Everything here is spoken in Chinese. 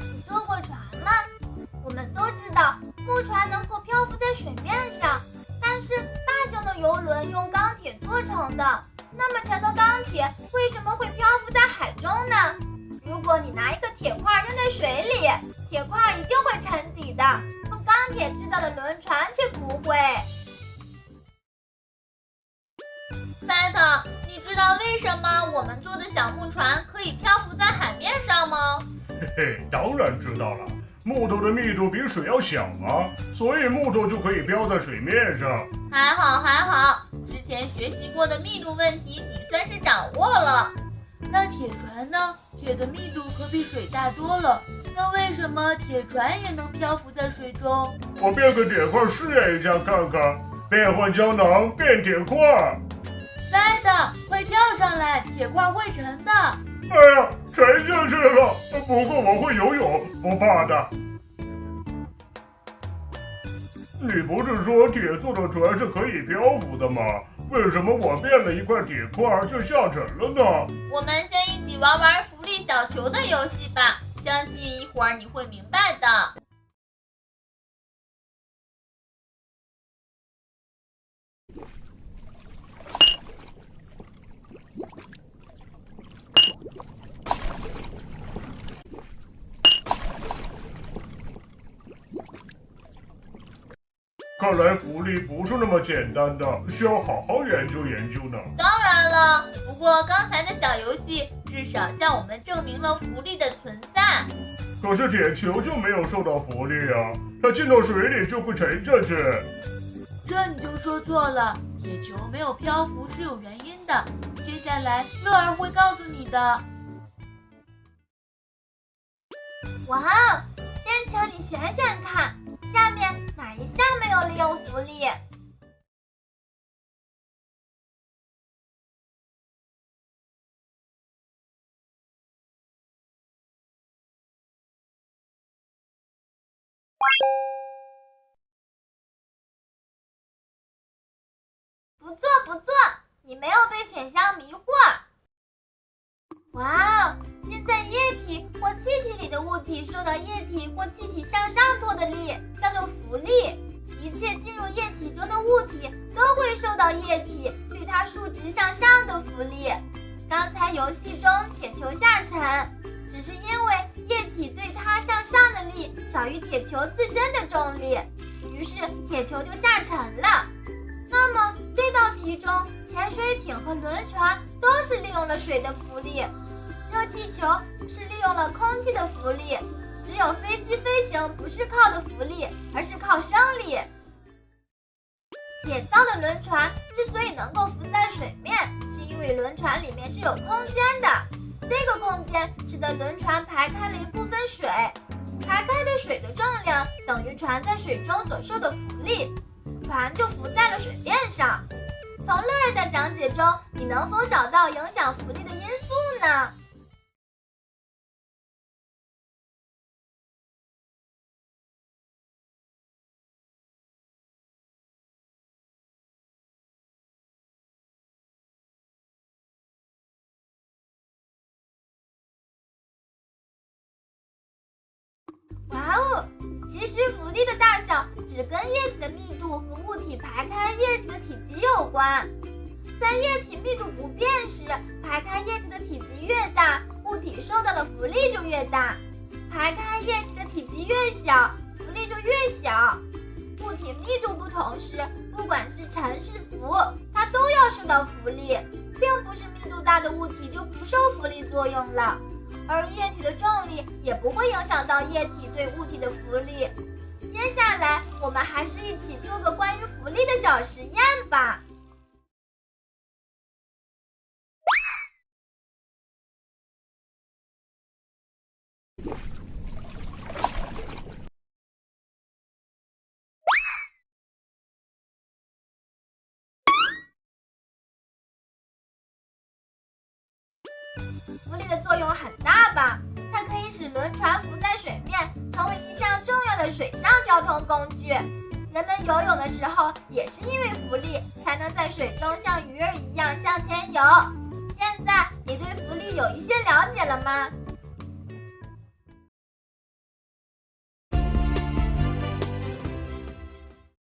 你坐过船吗？我们都知道木船能够漂浮在水面上，但是大型的游轮用钢铁做成的，那么沉的钢铁为什么会漂浮在海中呢？如果你拿一个铁块扔在水里，铁块一定会沉底的，用钢铁制造的轮船却不会。赛特，你知道为什么我们做的小木船可以漂浮在海面上吗？嘿嘿，当然知道了。木头的密度比水要小啊，所以木头就可以漂在水面上。还好，之前学习过的密度问题你算是掌握了。那铁船呢？铁的密度可比水大多了，那为什么铁船也能漂浮在水中？我变个铁块试验一下看看，变换胶囊变铁块。赛特，快跳上来，铁块会沉的。哎呀，沉下去了！不过我会游泳，不怕的。你不是说铁做的船是可以漂浮的吗？为什么我变了一块铁块就下沉了呢？我们先一起玩浮力小球的游戏吧，相信一会儿你会明白的。看来浮力不是那么简单的，需要好好研究研究呢。当然了，不过刚才的小游戏至少向我们证明了浮力的存在。可是铁球就没有受到浮力啊，它进到水里就会沉下去。这你就说错了，铁球没有漂浮是有原因的。接下来乐儿会告诉你的。哇，先请你选选看，下面哪一项没有利用浮力？不错，你没有被选项迷惑。哇哦，现在液体或气体里的物体受到液体或气体向上拖的力叫做浮力，一切进入液体中的物体都会受到液体对它竖直向上的浮力。刚才游戏中铁球下沉，只是因为液体对它向上的力小于铁球自身的重力，于是铁球就下沉了。那么这道题中，潜水艇和轮船都是利用了水的浮力，热气球是利用了空气的浮力，只有飞机飞行不是靠的浮力，而是靠升力。铁造的轮船之所以能够浮在水面，是因为轮船里面是有空间的，这个空间使得轮船排开了一部分水，排开的水的重量等于船在水中所受的浮力，船就浮在了水面上。从乐儿的讲解中，你能否找到影响浮力的因素呢？哇哦，其实浮力的大小只跟液体的密度和物体排开液体的体积有关。在液体密度不变时，排开液体的体积越大，物体受到的浮力就越大；排开液体的体积越小，浮力就越小。物体密度不同时，不管是沉是浮，它都要受到浮力，并不是密度大的物体就不受浮力作用了。而液体的重力也不会影响到液体对物体的浮力。接下来，我们还是一起做个关于浮力的小实验吧。浮力的作用很大吧？它可以使轮船浮在水面，成为一项重要的水上交通工具。人们游泳的时候，也是因为浮力，才能在水中像鱼儿一样向前游。现在你对浮力有一些了解了吗？